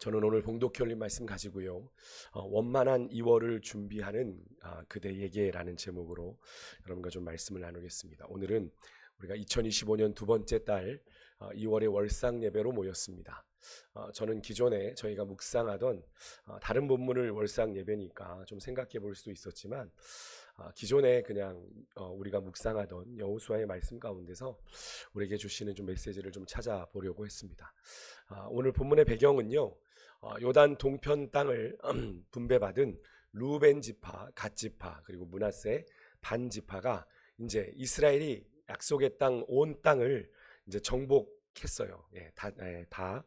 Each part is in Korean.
저는 오늘 봉독해 올린 말씀 가지고요. 원만한 2월을 준비하는 그대에게라는 제목으로 여러분과 좀 말씀을 나누겠습니다. 오늘은 우리가 2025년 두 번째 달 2월의 월상 예배로 모였습니다. 저는 기존에 저희가 묵상하던 다른 본문을 월상 예배니까 좀 생각해 볼 수도 있었지만 기존에 그냥 우리가 묵상하던 여호수아의 말씀 가운데서 우리에게 주시는 좀 메시지를 좀 찾아보려고 했습니다. 오늘 본문의 배경은요, 요단 동편 땅을 분배받은 루벤 지파, 갓 지파, 그리고 므낫세 반 지파가 이제 이스라엘이 약속의 땅 온 땅을 이제 정복했어요. 다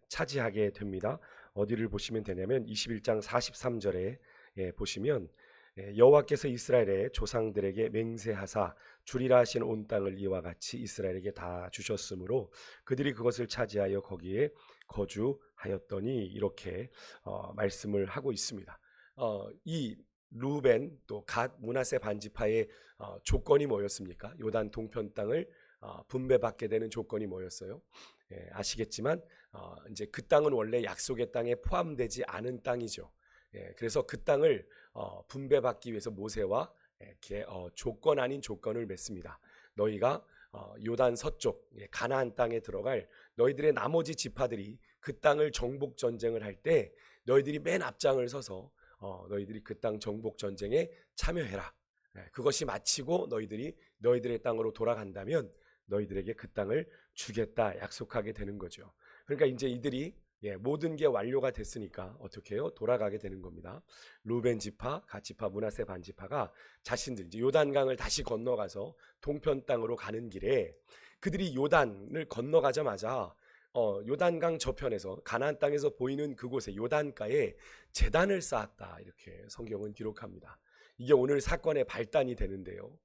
차지하게 됩니다. 어디를 보시면 되냐면 21장 43절에 보시면 여호와께서 이스라엘의 조상들에게 맹세하사 주리라 하신 온 땅을 이와 같이 이스라엘에게 다 주셨으므로 그들이 그것을 차지하여 거기에 거주하였더니, 이렇게 말씀을 하고 있습니다. 이 루벤 또 갓 므낫세 반지파의 조건이 뭐였습니까? 요단 동편 땅을 분배받게 되는 조건이 뭐였어요? 아시겠지만 이제 그 땅은 원래 약속의 땅에 포함되지 않은 땅이죠. 그래서 그 땅을 분배받기 위해서 모세와 조건 아닌 조건을 맺습니다. 너희가 요단 서쪽 가나안 땅에 들어갈 너희들의 나머지 지파들이 그 땅을 정복 전쟁을 할 때 너희들이 맨 앞장을 서서 너희들이 그 땅 정복 전쟁에 참여해라. 그것이 마치고 너희들이 너희들의 땅으로 돌아간다면 너희들에게 그 땅을 주겠다 약속하게 되는 거죠. 그러니까 이제 이들이 모든 게 완료가 됐으니까 어떻게 해요? 돌아가게 되는 겁니다. 루벤 지파, 갓 지파, 므낫세 반 지파가 자신들 이제 요단강을 다시 건너가서 동편 땅으로 가는 길에 그들이 요단을 건너가자마자 요단강 저편에서 가나안 땅에서 보이는 그곳에 요단가에 제단을 쌓았다, 이렇게 성경은 기록합니다. 이게 오늘 사건의 발단이 되는데요.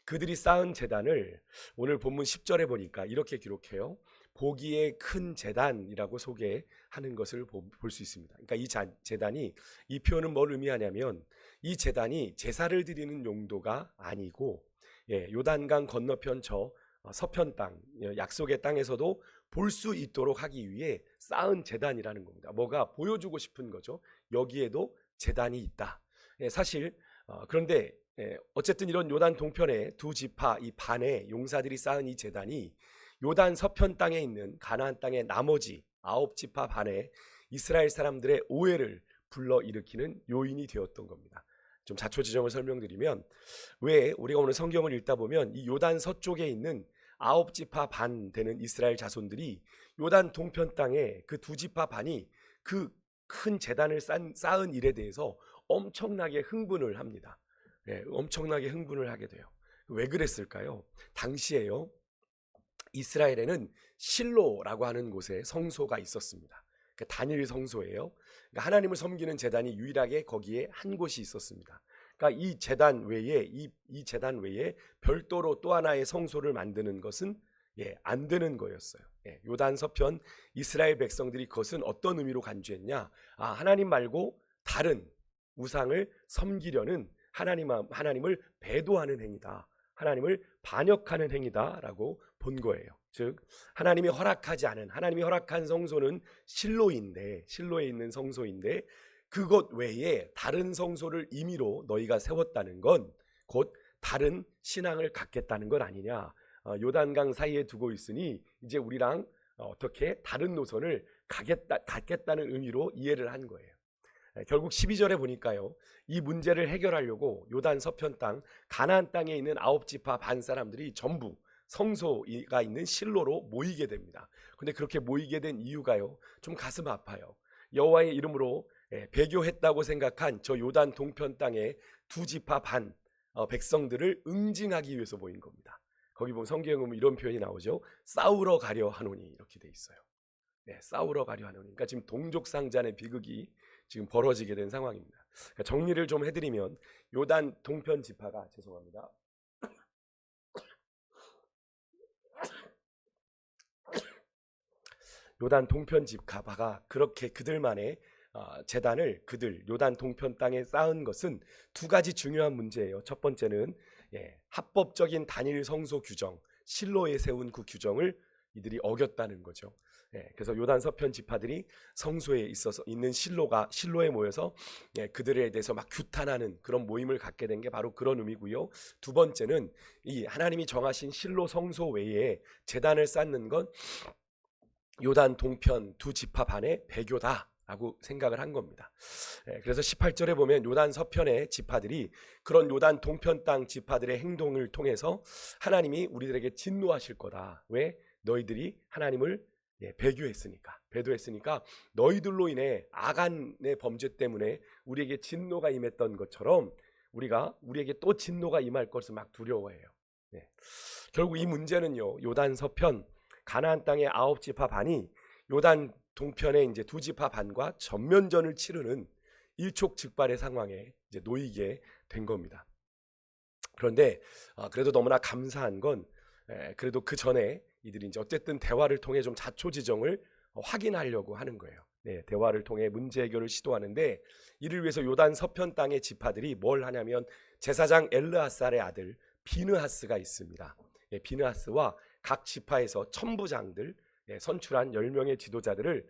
그들이 쌓은 제단을 오늘 본문 10절에 보니까 이렇게 기록해요. 보기에 큰 제단이라고 소개하는 것을 볼 수 있습니다. 그러니까 이 제단이, 이 표현은 뭘 의미하냐면 이 제단이 제사를 드리는 용도가 아니고 요단강 건너편 저 서편 땅, 약속의 땅에서도 볼 수 있도록 하기 위해 쌓은 제단이라는 겁니다. 뭐가 보여주고 싶은 거죠. 여기에도 제단이 있다. 사실 그런데 어쨌든 이런 요단 동편의 두 지파 이 반의 용사들이 쌓은 이 제단이 요단 서편 땅에 있는 가나안 땅의 나머지 9지파 반의 이스라엘 사람들의 오해를 불러일으키는 요인이 되었던 겁니다. 좀 자초지종을 설명드리면, 왜 우리가 오늘 성경을 읽다 보면 이 요단 서쪽에 있는 9지파 반 되는 이스라엘 자손들이 요단 동편 땅에 그 두 지파 반이 그 큰 제단을 쌓은 일에 대해서 엄청나게 흥분을 합니다. 엄청나게 흥분을 하게 돼요. 왜 그랬을까요? 당시에요, 이스라엘에는 실로라고 하는 곳에 성소가 있었습니다. 단일 성소예요. 그러니까 하나님을 섬기는 제단이 유일하게 거기에 한 곳이 있었습니다. 그러니까 이 제단 외에 이 제단 외에 별도로 또 하나의 성소를 만드는 것은 안 되는 거였어요. 요단 서편 이스라엘 백성들이 그것은 어떤 의미로 간주했냐? 하나님 말고 다른 우상을 섬기려는 하나님을 배도하는 행위다, 하나님을 반역하는 행위다라고 본 거예요. 즉 하나님이 허락하지 않은, 하나님이 허락한 성소는 실로에 있는 성소인데 그것 외에 다른 성소를 임의로 너희가 세웠다는 건 곧 다른 신앙을 갖겠다는 건 아니냐. 요단강 사이에 두고 있으니 이제 우리랑 어떻게 다른 노선을 갖겠다는 의미로 이해를 한 거예요. 결국 12절에 보니까요, 이 문제를 해결하려고 요단 서편 땅 가나안 땅에 있는 9지파 반 사람들이 전부 성소가 있는 실로로 모이게 됩니다. 근데 그렇게 모이게 된 이유가요, 좀 가슴 아파요. 여호와의 이름으로 배교했다고 생각한 저 요단 동편 땅의 두 지파 반 백성들을 응징하기 위해서 모인 겁니다. 거기 보면 성경에 보면 이런 표현이 나오죠. 싸우러 가려 하노니, 이렇게 돼 있어요. 싸우러 가려 하노니. 그러니까 지금 동족상잔의 비극이 지금 벌어지게 된 상황입니다. 그러니까 정리를 좀 해드리면 요단 동편 지파가, 죄송합니다. 요단 동편 지파가 그렇게 그들만의 제단을 요단 동편 땅에 쌓은 것은 두 가지 중요한 문제예요. 첫 번째는 합법적인 단일 성소 규정, 실로에 세운 그 규정을 이들이 어겼다는 거죠. 그래서 요단 서편 지파들이 성소에 있어서 있는 실로에 모여서 그들에 대해서 막 규탄하는 그런 모임을 갖게 된 게 바로 그런 의미고요. 두 번째는 이 하나님이 정하신 실로 성소 외에 제단을 쌓는 건 요단 동편 두 지파 반의 배교다라고 생각을 한 겁니다. 그래서 18절에 보면 요단 서편의 지파들이 그런 요단 동편 땅 지파들의 행동을 통해서 하나님이 우리들에게 진노하실 거다. 왜? 너희들이 하나님을 배도했으니까 너희들로 인해 아간의 범죄 때문에 우리에게 진노가 임했던 것처럼 우리에게 또 진노가 임할 것을 막 두려워해요. 결국 이 문제는요, 요단 서편 가나안 땅의 9지파 반이 요단 동편의 이제 2지파 반과 전면전을 치르는 일촉즉발의 상황에 이제 놓이게 된 겁니다. 그런데 그래도 너무나 감사한 건 그래도 그 전에 이들이 이제 어쨌든 대화를 통해 좀 자초지정을 확인하려고 하는 거예요. 대화를 통해 문제 해결을 시도하는데 이를 위해서 요단 서편 땅의 지파들이 뭘 하냐면 제사장 엘르아살의 아들 비느하스가 있습니다. 비느하스와 각 지파에서 천부장들 선출한 10명의 지도자들을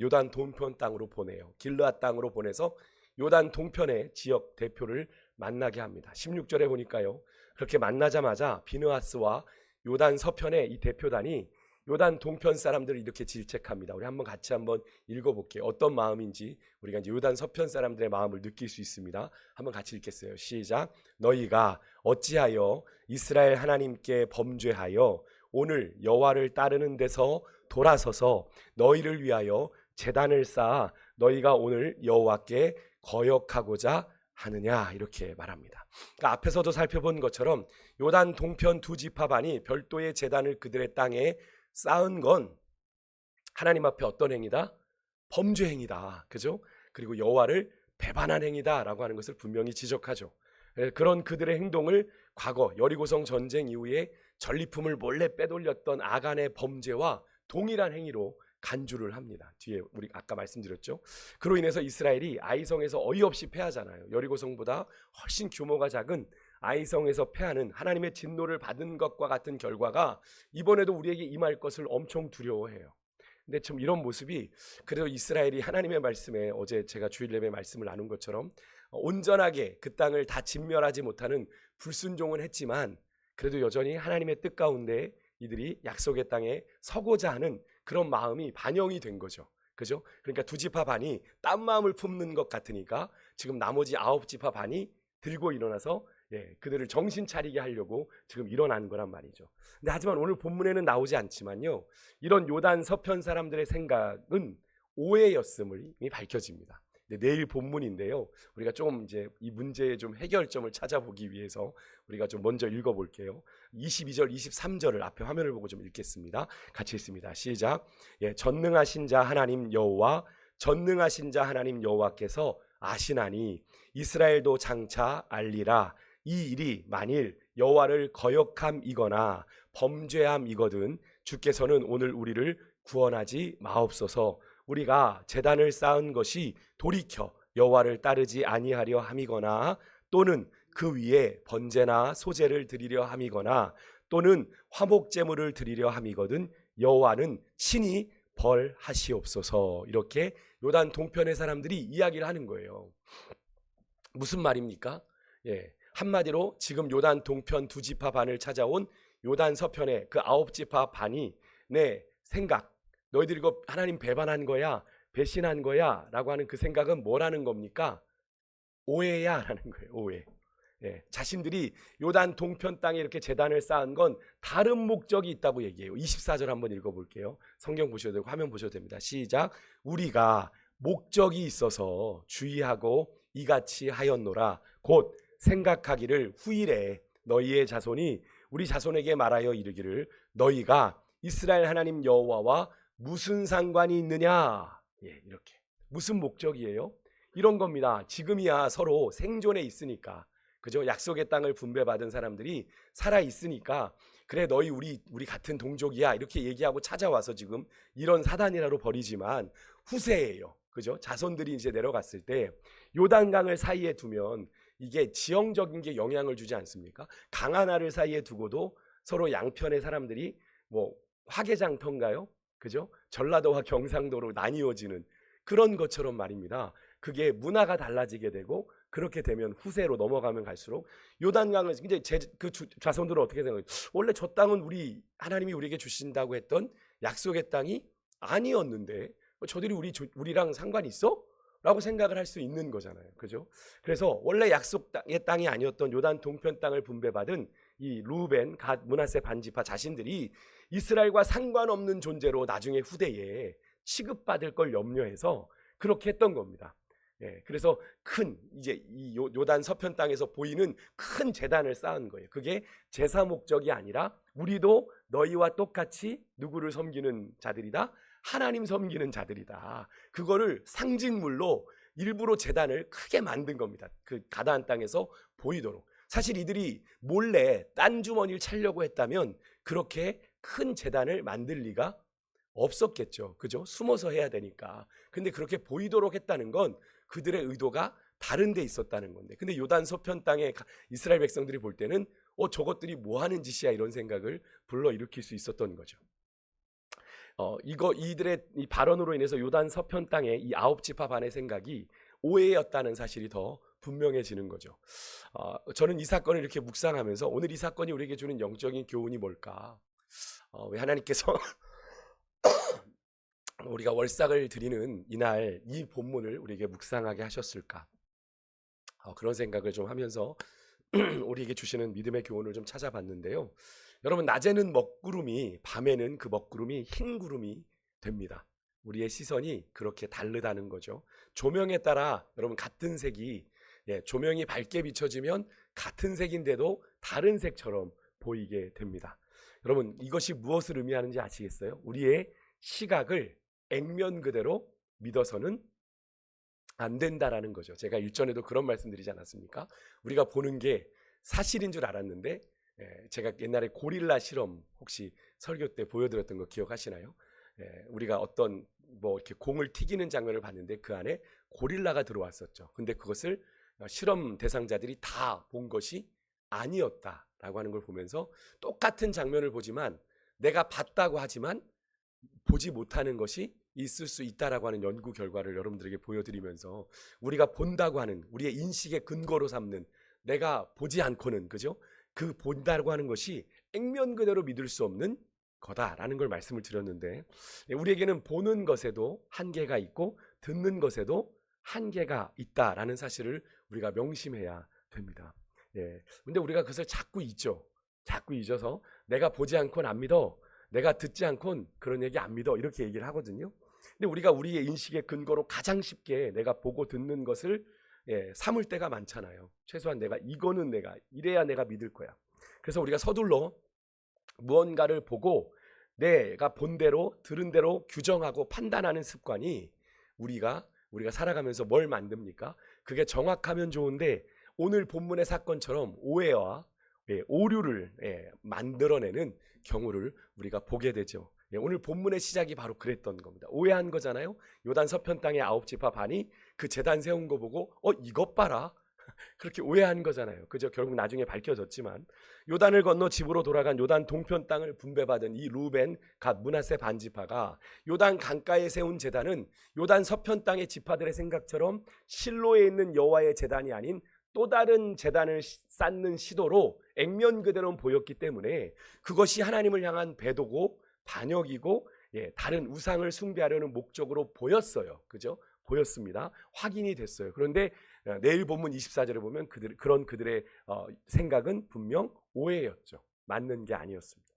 요단 동편 땅으로 보내요. 길르앗 땅으로 보내서 요단 동편의 지역 대표를 만나게 합니다. 16절에 보니까요. 그렇게 만나자마자 비느하스와 요단 서편의 이 대표단이 요단 동편 사람들을 이렇게 질책합니다. 우리 같이 한번 읽어볼게요. 어떤 마음인지 우리가 이제 요단 서편 사람들의 마음을 느낄 수 있습니다. 한번 같이 읽겠어요. 시작. 너희가 어찌하여 이스라엘 하나님께 범죄하여 오늘 여호와를 따르는 데서 돌아서서 너희를 위하여 제단을 쌓아 너희가 오늘 여호와께 거역하고자 하느냐, 이렇게 말합니다. 그러니까 앞에서도 살펴본 것처럼 요단 동편 2지파 반이 별도의 제단을 그들의 땅에 쌓은 건 하나님 앞에 어떤 행위다? 범죄 행위다. 그죠? 그리고 여호와를 배반한 행위다라고 하는 것을 분명히 지적하죠. 그런 그들의 행동을 과거 여리고성 전쟁 이후에 전리품을 몰래 빼돌렸던 아간의 범죄와 동일한 행위로 간주를 합니다. 뒤에 우리 아까 말씀드렸죠. 그로 인해서 이스라엘이 아이성에서 어이없이 패하잖아요. 여리고성보다 훨씬 규모가 작은 아이성에서 패하는 하나님의 진노를 받은 것과 같은 결과가 이번에도 우리에게 임할 것을 엄청 두려워해요. 근데 참 이런 모습이 그래도 이스라엘이 하나님의 말씀에 어제 제가 주일 예배 말씀을 나눈 것처럼 온전하게 그 땅을 다 진멸하지 못하는 불순종은 했지만 그래도 여전히 하나님의 뜻 가운데 이들이 약속의 땅에 서고자 하는 그런 마음이 반영이 된 거죠. 그죠? 그러니까 2지파 반이 딴 마음을 품는 것 같으니까 지금 나머지 9지파 반이 들고 일어나서 그들을 정신 차리게 하려고 지금 일어난 거란 말이죠. 근데 하지만 오늘 본문에는 나오지 않지만요, 이런 요단 서편 사람들의 생각은 오해였음이 밝혀집니다. 내일 본문인데요, 우리가 좀 이제 이 문제의 좀 해결점을 찾아보기 위해서 우리가 좀 먼저 읽어볼게요. 22절, 23절을 앞에 화면을 보고 좀 읽겠습니다. 같이 읽습니다. 시작. 전능하신 자 하나님 여호와, 전능하신 자 하나님 여호와께서 아시나니 이스라엘도 장차 알리라. 이 일이 만일 여호와를 거역함이거나 범죄함이거든 주께서는 오늘 우리를 구원하지 마옵소서. 우리가 제단을 쌓은 것이 돌이켜 여호와를 따르지 아니하려 함이거나 또는 그 위에 번제나 소제를 드리려 함이거나 또는 화목 제물을 드리려 함이거든 여호와는 친히 벌하시옵소서. 이렇게 요단 동편의 사람들이 이야기를 하는 거예요. 무슨 말입니까? 한마디로 지금 요단 동편 2지파 반을 찾아온 요단 서편의 그 9지파 반이 내 생각, 너희들이 이거 하나님 배반한 거야, 배신한 거야 라고 하는 그 생각은 뭐라는 겁니까? 오해야 라는 거예요. 오해. 자신들이 요단 동편 땅에 이렇게 제단을 쌓은 건 다른 목적이 있다고 얘기해요. 24절 한번 읽어볼게요. 성경 보셔도 되고 화면 보셔도 됩니다. 시작. 우리가 목적이 있어서 주의하고 이같이 하였노라. 곧 생각하기를 후일에 너희의 자손이 우리 자손에게 말하여 이르기를 너희가 이스라엘 하나님 여호와와 무슨 상관이 있느냐. 이렇게 무슨 목적이에요? 이런 겁니다. 지금이야 서로 생존에 있으니까, 그죠? 약속의 땅을 분배받은 사람들이 살아 있으니까 그래 너희 우리 같은 동족이야 이렇게 얘기하고 찾아와서 지금 이런 사단이라로 벌이지만 후세예요. 그죠? 자손들이 이제 내려갔을 때 요단강을 사이에 두면 이게 지형적인 게 영향을 주지 않습니까? 강 하나를 사이에 두고도 서로 양편의 사람들이 뭐 화개장터인가요? 그죠? 전라도와 경상도로 나뉘어지는 그런 것처럼 말입니다. 그게 문화가 달라지게 되고 그렇게 되면 후세로 넘어가면 갈수록 요단강을 이제 그 자손들은 어떻게 생각해요? 원래 저 땅은 우리 하나님이 우리에게 주신다고 했던 약속의 땅이 아니었는데 저들이 우리랑 상관이 있어? 라고 생각을 할 수 있는 거잖아요. 그죠? 그래서 원래 약속의 땅이 아니었던 요단 동편 땅을 분배받은 이 루벤, 갓, 므낫세 반지파 자신들이 이스라엘과 상관없는 존재로 나중에 후대에 취급받을 걸 염려해서 그렇게 했던 겁니다. 그래서 큰 이제 이 요단 서편 땅에서 보이는 큰 제단을 쌓은 거예요. 그게 제사 목적이 아니라 우리도 너희와 똑같이 누구를 섬기는 자들이다. 하나님 섬기는 자들이다. 그거를 상징물로 일부러 제단을 크게 만든 겁니다. 그 가나안 땅에서 보이도록. 사실 이들이 몰래 딴 주머니를 차려고 했다면 그렇게 큰 제단을 만들 리가 없었겠죠. 그죠? 숨어서 해야 되니까. 근데 그렇게 보이도록 했다는 건 그들의 의도가 다른 데 있었다는 건데. 근데 요단 서편 땅에 이스라엘 백성들이 볼 때는 저것들이 뭐 하는 짓이야 이런 생각을 불러일으킬 수 있었던 거죠. 이들의 이 발언으로 인해서 요단 서편 땅의 이 9지파 반의 생각이 오해였다는 사실이 더 분명해지는 거죠. 저는 이 사건을 이렇게 묵상하면서 오늘 이 사건이 우리에게 주는 영적인 교훈이 뭘까? 왜 하나님께서 우리가 월삭을 드리는 이날 이 본문을 우리에게 묵상하게 하셨을까? 그런 생각을 좀 하면서 우리에게 주시는 믿음의 교훈을 좀 찾아봤는데요. 여러분, 낮에는 먹구름이, 밤에는 그 먹구름이 흰 구름이 됩니다. 우리의 시선이 그렇게 다르다는 거죠. 조명에 따라 여러분 같은 색이 조명이 밝게 비춰지면 같은 색인데도 다른 색처럼 보이게 됩니다. 여러분, 이것이 무엇을 의미하는지 아시겠어요? 우리의 시각을 액면 그대로 믿어서는 안 된다라는 거죠. 제가 일전에도 그런 말씀드리지 않았습니까? 우리가 보는 게 사실인 줄 알았는데 제가 옛날에 고릴라 실험 혹시 설교 때 보여드렸던 거 기억하시나요? 우리가 어떤 이렇게 공을 튀기는 장면을 봤는데 그 안에 고릴라가 들어왔었죠. 근데 그것을 실험 대상자들이 다 본 것이 아니었다라고 하는 걸 보면서 똑같은 장면을 보지만 내가 봤다고 하지만 보지 못하는 것이 있을 수 있다라고 하는 연구 결과를 여러분들에게 보여드리면서 우리가 본다고 하는 우리의 인식의 근거로 삼는 내가 보지 않고는 그죠? 그 본다고 하는 것이 액면 그대로 믿을 수 없는 거다라는 걸 말씀을 드렸는데 우리에게는 보는 것에도 한계가 있고 듣는 것에도 한계가 있다라는 사실을 우리가 명심해야 됩니다. 근데 우리가 그것을 자꾸 잊죠. 자꾸 잊어서 내가 보지 않고는 안 믿어. 내가 듣지 않고는 그런 얘기 안 믿어. 이렇게 얘기를 하거든요. 근데 우리가 우리의 인식의 근거로 가장 쉽게 내가 보고 듣는 것을 삼을 때가 많잖아요. 최소한 내가 이거는 내가 이래야 내가 믿을 거야. 그래서 우리가 서둘러 무언가를 보고 내가 본 대로 들은 대로 규정하고 판단하는 습관이 우리가 살아가면서 뭘 만듭니까? 그게 정확하면 좋은데 오늘 본문의 사건처럼 오해와 오류를 만들어내는 경우를 우리가 보게 되죠. 오늘 본문의 시작이 바로 그랬던 겁니다. 오해한 거잖아요. 요단 서편 땅의 9지파 반이 그 제단 세운 거 보고 이것 봐라 그렇게 오해한 거잖아요. 그죠? 결국 나중에 밝혀졌지만 요단을 건너 집으로 돌아간 요단 동편 땅을 분배받은 이 루벤, 갓, 므낫세 반지파가 요단 강가에 세운 제단은 요단 서편 땅의 지파들의 생각처럼 실로에 있는 여호와의 제단이 아닌 또 다른 제단을 쌓는 시도로 액면 그대로 보였기 때문에 그것이 하나님을 향한 배도고 반역이고 다른 우상을 숭배하려는 목적으로 보였어요. 그죠? 보였습니다. 확인이 됐어요. 그런데 내일 본문 24절에 보면 그들의 생각은 분명 오해였죠. 맞는 게 아니었습니다.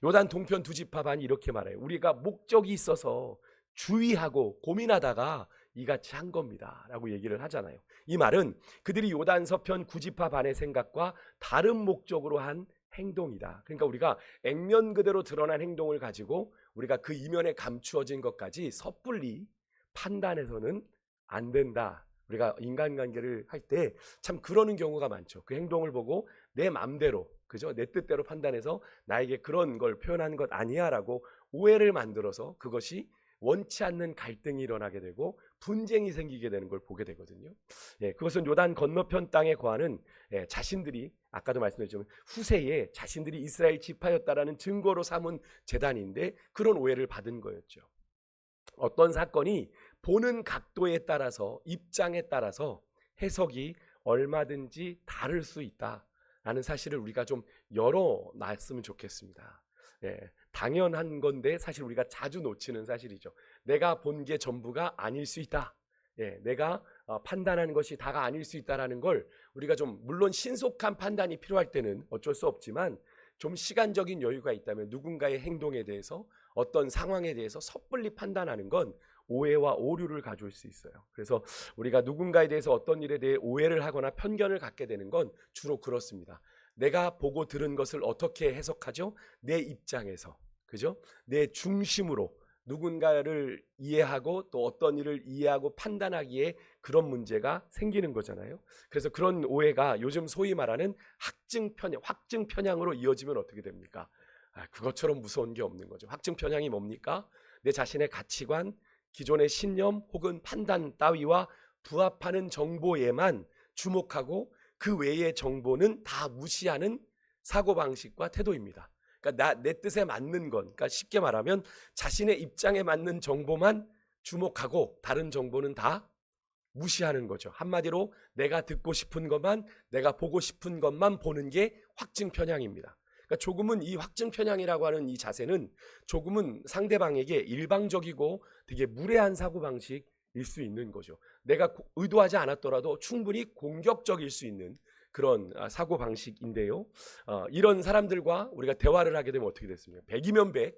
요단 동편 두 지파 반이 이렇게 말해요. 우리가 목적이 있어서 주의하고 고민하다가 이같이 한 겁니다 라고 얘기를 하잖아요. 이 말은 그들이 요단 서편 9지파 반의 생각과 다른 목적으로 한 행동이다. 그러니까 우리가 액면 그대로 드러난 행동을 가지고 우리가 그 이면에 감추어진 것까지 섣불리 판단해서는 안 된다. 우리가 인간관계를 할 때 참 그러는 경우가 많죠. 그 행동을 보고 내 맘대로 그죠? 내 뜻대로 판단해서 나에게 그런 걸 표현한 것 아니야 라고 오해를 만들어서 그것이 원치 않는 갈등이 일어나게 되고 분쟁이 생기게 되는 걸 보게 되거든요. 그것은 요단 건너편 땅에 거하는 자신들이 아까도 말씀드렸지만 후세에 자신들이 이스라엘 지파였다라는 증거로 삼은 제단인데 그런 오해를 받은 거였죠. 어떤 사건이 보는 각도에 따라서, 입장에 따라서 해석이 얼마든지 다를 수 있다라는 사실을 우리가 좀 열어놨으면 좋겠습니다. 당연한 건데 사실 우리가 자주 놓치는 사실이죠. 내가 본 게 전부가 아닐 수 있다. 내가 판단하는 것이 다가 아닐 수 있다라는 걸 우리가 좀, 물론 신속한 판단이 필요할 때는 어쩔 수 없지만 좀 시간적인 여유가 있다면 누군가의 행동에 대해서, 어떤 상황에 대해서 섣불리 판단하는 건 오해와 오류를 가져올 수 있어요. 그래서 우리가 누군가에 대해서 어떤 일에 대해 오해를 하거나 편견을 갖게 되는 건 주로 그렇습니다. 내가 보고 들은 것을 어떻게 해석하죠? 내 입장에서, 그죠? 내 중심으로 누군가를 이해하고 또 어떤 일을 이해하고 판단하기에 그런 문제가 생기는 거잖아요. 그래서 그런 오해가 요즘 소위 말하는 확증 편향으로 이어지면 어떻게 됩니까? 그것처럼 무서운 게 없는 거죠. 확증 편향이 뭡니까? 내 자신의 가치관, 기존의 신념 혹은 판단 따위와 부합하는 정보에만 주목하고 그 외의 정보는 다 무시하는 사고방식과 태도입니다. 그러니까 내 뜻에 맞는 건, 그러니까 쉽게 말하면 자신의 입장에 맞는 정보만 주목하고 다른 정보는 다 무시하는 거죠. 한마디로 내가 듣고 싶은 것만, 내가 보고 싶은 것만 보는 게 확증 편향입니다. 그러니까 조금은 이 확증 편향이라고 하는 이 자세는 조금은 상대방에게 일방적이고 되게 무례한 사고방식일 수 있는 거죠. 내가 의도하지 않았더라도 충분히 공격적일 수 있는 그런 사고방식인데요. 이런 사람들과 우리가 대화를 하게 되면 어떻게 됐습니까? 100이면 100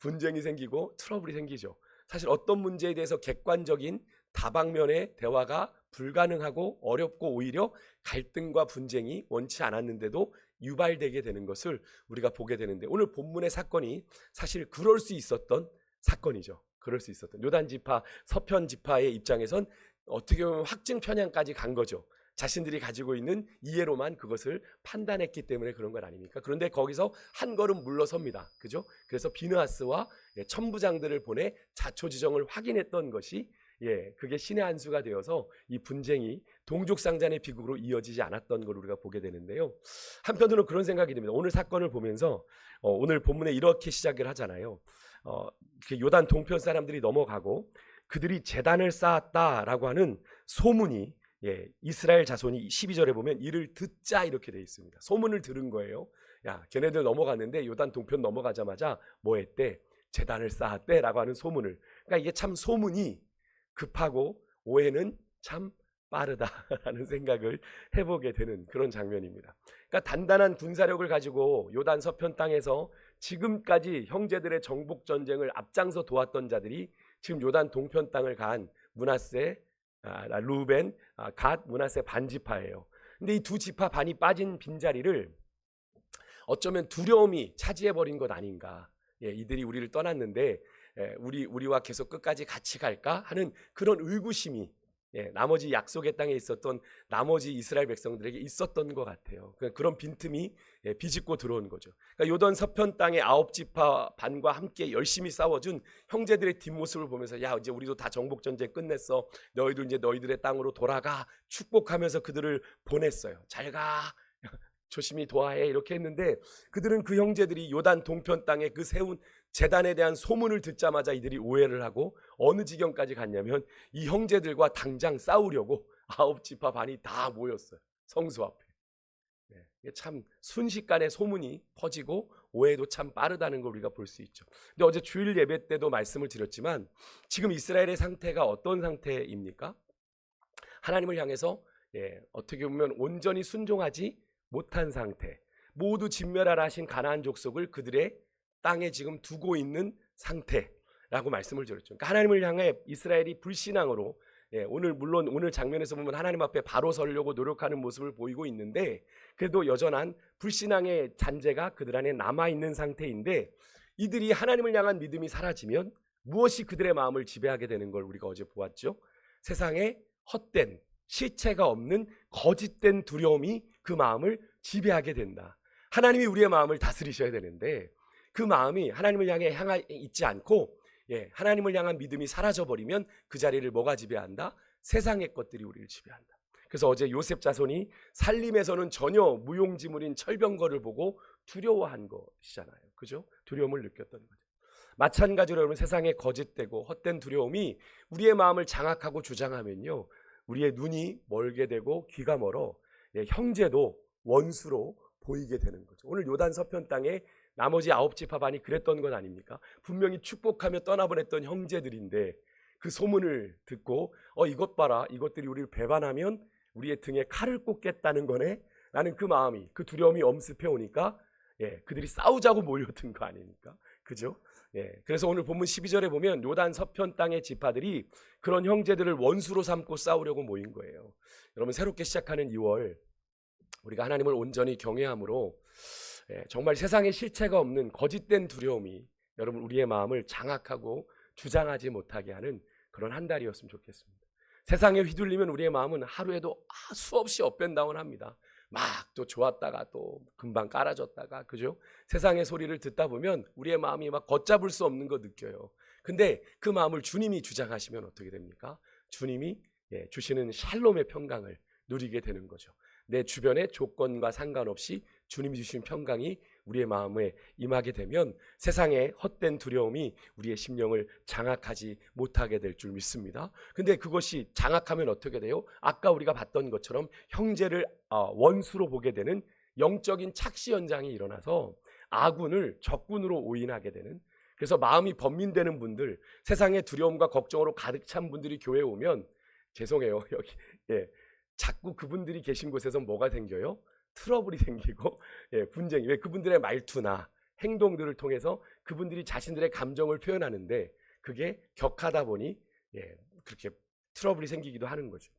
분쟁이 생기고 트러블이 생기죠. 사실 어떤 문제에 대해서 객관적인 다방면의 대화가 불가능하고 어렵고 오히려 갈등과 분쟁이 원치 않았는데도 유발되게 되는 것을 우리가 보게 되는데, 오늘 본문의 사건이 사실 그럴 수 있었던 사건이죠. 그럴 수 있었던 요단 지파, 서편 지파의 입장에선 어떻게 보면 확증 편향까지 간 거죠. 자신들이 가지고 있는 이해로만 그것을 판단했기 때문에 그런 건 아닙니까? 그런데 거기서 한 걸음 물러섭니다. 그죠? 그래서 비느하스와 천부장들을 보내 자초지정을 확인했던 것이, 그게 신의 한 수가 되어서 이 분쟁이 동족상잔의 비극으로 이어지지 않았던 걸 우리가 보게 되는데요. 한편으로는 그런 생각이 듭니다. 오늘 사건을 보면서 오늘 본문에 이렇게 시작을 하잖아요. 요단 동편 사람들이 넘어가고 그들이 제단을 쌓았다라고 하는 소문이, 이스라엘 자손이 12절에 보면 이를 듣자 이렇게 되어 있습니다. 소문을 들은 거예요. 야, 걔네들 넘어갔는데 요단 동편 넘어가자마자 뭐 했대? 제단을 쌓았대 라고 하는 소문을. 그러니까 이게 참 소문이 급하고 오해는 참 빠르다라는 생각을 해보게 되는 그런 장면입니다. 그러니까 단단한 군사력을 가지고 요단 서편 땅에서 지금까지 형제들의 정복 전쟁을 앞장서 도왔던 자들이 지금 요단 동편 땅을 간 므낫세, 루벤, 갓, 므낫세 반지파예요. 근데 이 두 지파 반이 빠진 빈자리를 어쩌면 두려움이 차지해버린 것 아닌가. 이들이 우리를 떠났는데 우리와 계속 끝까지 같이 갈까 하는 그런 의구심이 나머지 약속의 땅에 있었던 나머지 이스라엘 백성들에게 있었던 것 같아요. 그런 빈틈이 비집고 들어온 거죠. 그러니까 요단 서편 땅의 9지파 반과 함께 열심히 싸워준 형제들의 뒷모습을 보면서, 야, 이제 우리도 다 정복전쟁 끝냈어, 너희들 이제 너희들의 땅으로 돌아가, 축복하면서 그들을 보냈어요. 잘가, 조심히 도하해, 이렇게 했는데 그들은 그 형제들이 요단 동편 땅에 그 세운 제단에 대한 소문을 듣자마자 이들이 오해를 하고 어느 지경까지 갔냐면 이 형제들과 당장 싸우려고 9지파 반이 다 모였어요. 성수 앞에. 참 순식간에 소문이 퍼지고 오해도 참 빠르다는 걸 우리가 볼 수 있죠. 근데 어제 주일 예배 때도 말씀을 드렸지만 지금 이스라엘의 상태가 어떤 상태입니까? 하나님을 향해서 어떻게 보면 온전히 순종하지 못한 상태, 모두 진멸하라 하신 가나안 족속을 그들의 땅에 지금 두고 있는 상태라고 말씀을 드렸죠. 그러니까 하나님을 향해 이스라엘이 불신앙으로, 물론 오늘 장면에서 보면 하나님 앞에 바로 서려고 노력하는 모습을 보이고 있는데 그래도 여전한 불신앙의 잔재가 그들 안에 남아있는 상태인데, 이들이 하나님을 향한 믿음이 사라지면 무엇이 그들의 마음을 지배하게 되는 걸 우리가 어제 보았죠. 세상에 헛된, 실체가 없는 거짓된 두려움이 그 마음을 지배하게 된다. 하나님이 우리의 마음을 다스리셔야 되는데 그 마음이 하나님을 향해 있지 않고 하나님을 향한 믿음이 사라져버리면 그 자리를 뭐가 지배한다? 세상의 것들이 우리를 지배한다. 그래서 어제 요셉 자손이 살림에서는 전혀 무용지물인 철병거를 보고 두려워한 것이잖아요. 그죠? 두려움을 느꼈던 거죠. 마찬가지로 여러분 세상의 거짓되고 헛된 두려움이 우리의 마음을 장악하고 주장하면요, 우리의 눈이 멀게 되고 귀가 멀어 형제도 원수로 보이게 되는 거죠. 오늘 요단 서편 땅에 나머지 9지파반이 그랬던 건 아닙니까? 분명히 축복하며 떠나보냈던 형제들인데 그 소문을 듣고 이것 봐라, 이것들이 우리를 배반하면 우리의 등에 칼을 꽂겠다는 거네 라는 그 마음이, 그 두려움이 엄습해 오니까 그들이 싸우자고 몰려든 거 아닙니까? 그죠? 그래서 오늘 본문 12절에 보면 요단 서편 땅의 지파들이 그런 형제들을 원수로 삼고 싸우려고 모인 거예요. 여러분, 새롭게 시작하는 2월 우리가 하나님을 온전히 경외함으로 정말 세상에 실체가 없는 거짓된 두려움이 여러분 우리의 마음을 장악하고 주장하지 못하게 하는 그런 한 달이었으면 좋겠습니다. 세상에 휘둘리면 우리의 마음은 하루에도 수없이 업앤다운합니다. 막 또 좋았다가 또 금방 깔아졌다가, 그죠? 세상의 소리를 듣다 보면 우리의 마음이 막 걷잡을 수 없는 거 느껴요. 근데 그 마음을 주님이 주장하시면 어떻게 됩니까? 주님이 주시는 샬롬의 평강을 누리게 되는 거죠. 내 주변의 조건과 상관없이 주님이 주신 평강이 우리의 마음에 임하게 되면 세상의 헛된 두려움이 우리의 심령을 장악하지 못하게 될 줄 믿습니다. 근데 그것이 장악하면 어떻게 돼요? 아까 우리가 봤던 것처럼 형제를 원수로 보게 되는 영적인 착시 현상이 일어나서 아군을 적군으로 오인하게 되는, 그래서 마음이 번민되는 분들, 세상의 두려움과 걱정으로 가득 찬 분들이 교회에 오면 죄송해요, 여기 자꾸 그분들이 계신 곳에서 뭐가 생겨요? 트러블이 생기고 분쟁이. 왜? 그분들의 말투나 행동들을 통해서 그분들이 자신들의 감정을 표현하는데 그게 격하다 보니 그렇게 트러블이 생기기도 하는 거죠.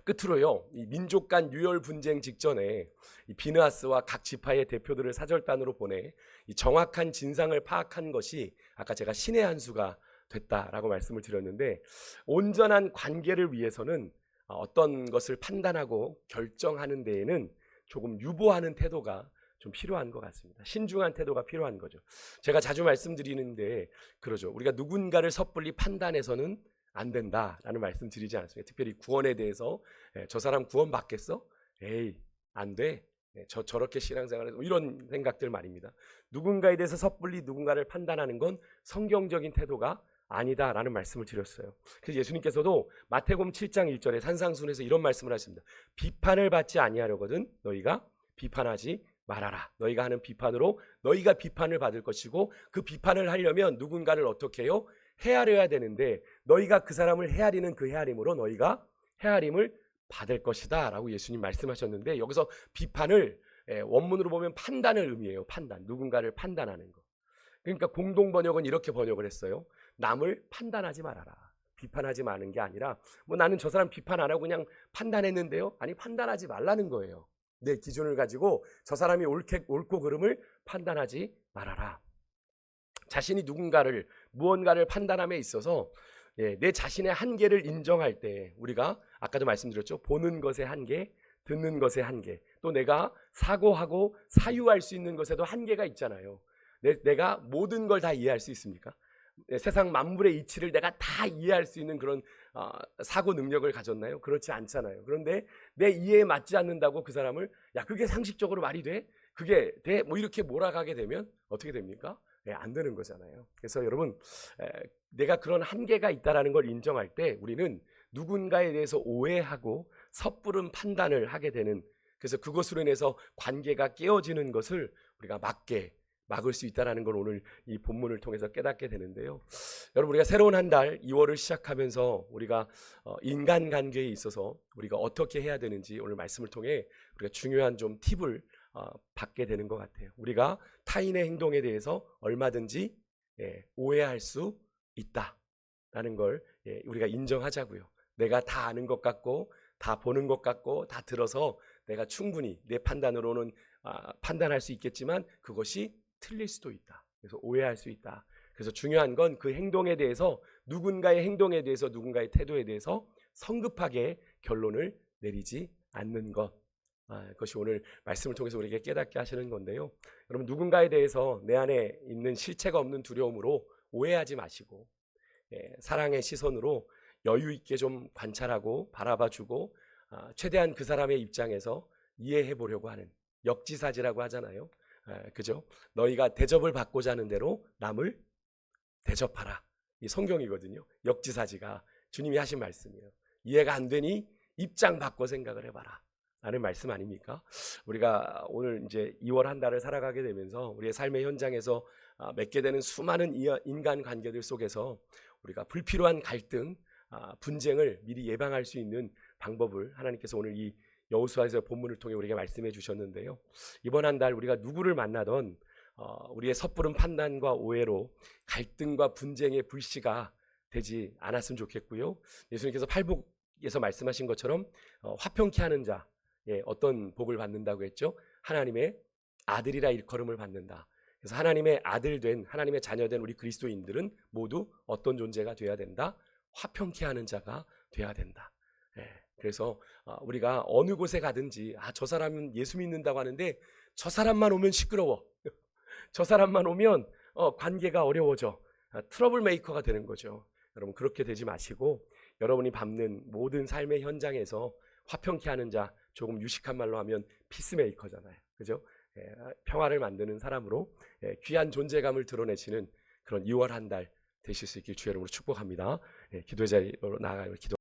끝으로요, 이 민족 간 유혈 분쟁 직전에 이 비느하스와 각 지파의 대표들을 사절단으로 보내 이 정확한 진상을 파악한 것이 아까 제가 신의 한 수가 됐다라고 말씀을 드렸는데, 온전한 관계를 위해서는 어떤 것을 판단하고 결정하는 데에는 조금 유보하는 태도가 좀 필요한 것 같습니다. 신중한 태도가 필요한 거죠. 제가 자주 말씀드리는데 그러죠. 우리가 누군가를 섣불리 판단해서는 안 된다라는 말씀 드리지 않습니까? 특별히 구원에 대해서 저 사람 구원 받겠어? 에이, 안 돼. 저렇게 신앙생활해서 이런 생각들 말입니다. 누군가에 대해서 섣불리 누군가를 판단하는 건 성경적인 태도가 아니다라는 말씀을 드렸어요. 그래서 예수님께서도 마태복음 7장 1절에 산상순에서 이런 말씀을 하십니다. 비판을 받지 아니하려거든 너희가 비판하지 말아라. 너희가 하는 비판으로 너희가 비판을 받을 것이고, 그 비판을 하려면 누군가를 어떻게 해요? 헤아려야 되는데 너희가 그 사람을 헤아리는 그 헤아림으로 너희가 헤아림을 받을 것이다 라고 예수님 말씀하셨는데, 여기서 비판을 원문으로 보면 판단을 의미해요. 판단, 누군가를 판단하는 거. 그러니까 공동 번역은 이렇게 번역을 했어요. 남을 판단하지 말아라. 비판하지 마는 게 아니라 나는 저 사람 비판 안 하고 그냥 판단했는데요. 아니, 판단하지 말라는 거예요. 내 기준을 가지고 저 사람이 옳고 그름을 판단하지 말아라. 자신이 누군가를 무언가를 판단함에 있어서 내 자신의 한계를 인정할 때 우리가 아까도 말씀드렸죠. 보는 것의 한계, 듣는 것의 한계, 또 내가 사고하고 사유할 수 있는 것에도 한계가 있잖아요. 내가 모든 걸 다 이해할 수 있습니까? 세상 만물의 이치를 내가 다 이해할 수 있는 그런 사고 능력을 가졌나요? 그렇지 않잖아요. 그런데 내 이해에 맞지 않는다고 그 사람을 그게 상식적으로 말이 돼? 그게 돼? 이렇게 몰아가게 되면 어떻게 됩니까? 안 되는 거잖아요. 그래서 여러분, 내가 그런 한계가 있다는 걸 인정할 때 우리는 누군가에 대해서 오해하고 섣부른 판단을 하게 되는, 그래서 그것으로 인해서 관계가 깨어지는 것을 우리가 막을 수 있다는 걸 오늘 이 본문을 통해서 깨닫게 되는데요. 여러분, 우리가 새로운 한 달 2월을 시작하면서 우리가 인간관계에 있어서 우리가 어떻게 해야 되는지 오늘 말씀을 통해 우리가 중요한 좀 팁을 받게 되는 것 같아요. 우리가 타인의 행동에 대해서 얼마든지 오해할 수 있다라는 걸 우리가 인정하자고요. 내가 다 아는 것 같고 다 보는 것 같고 다 들어서 내가 충분히 내 판단으로는 판단할 수 있겠지만 그것이 틀릴 수도 있다. 그래서 오해할 수 있다. 그래서 중요한 건 그 행동에 대해서, 누군가의 행동에 대해서, 누군가의 태도에 대해서 성급하게 결론을 내리지 않는 것. 그것이 오늘 말씀을 통해서 우리에게 깨닫게 하시는 건데요. 여러분, 누군가에 대해서 내 안에 있는 실체가 없는 두려움으로 오해하지 마시고 사랑의 시선으로 여유 있게 좀 관찰하고 바라봐주고 최대한 그 사람의 입장에서 이해해 보려고 하는, 역지사지라고 하잖아요. 그죠? 너희가 대접을 받고자 하는 대로 남을 대접하라. 이 성경이거든요. 역지사지가 주님이 하신 말씀이에요. 이해가 안 되니 입장 바꿔 생각을 해봐라 라는 말씀 아닙니까? 우리가 오늘 이제 2월 한 달을 살아가게 되면서 우리의 삶의 현장에서 맺게 되는 수많은 인간 관계들 속에서 우리가 불필요한 갈등, 분쟁을 미리 예방할 수 있는 방법을 하나님께서 오늘 이 여호수아에서 본문을 통해 우리에게 말씀해 주셨는데요. 이번 한 달 우리가 누구를 만나던 우리의 섣부른 판단과 오해로 갈등과 분쟁의 불씨가 되지 않았으면 좋겠고요. 예수님께서 팔복에서 말씀하신 것처럼 화평케 하는 자, 어떤 복을 받는다고 했죠? 하나님의 아들이라 일컬음을 받는다. 그래서 하나님의 아들 된, 하나님의 자녀 된 우리 그리스도인들은 모두 어떤 존재가 돼야 된다? 화평케 하는 자가 돼야 된다. 그래서 우리가 어느 곳에 가든지 저 사람은 예수 믿는다고 하는데 저 사람만 오면 시끄러워. 저 사람만 오면 관계가 어려워져. 트러블 메이커가 되는 거죠. 여러분 그렇게 되지 마시고 여러분이 밟는 모든 삶의 현장에서 화평케 하는 자, 조금 유식한 말로 하면 피스메이커잖아요. 그죠? 평화를 만드는 사람으로 귀한 존재감을 드러내시는 그런 2월 한 달 되실 수 있길 주의 이름으로 축복합니다. 기도의 자리로 나아가요. 기도.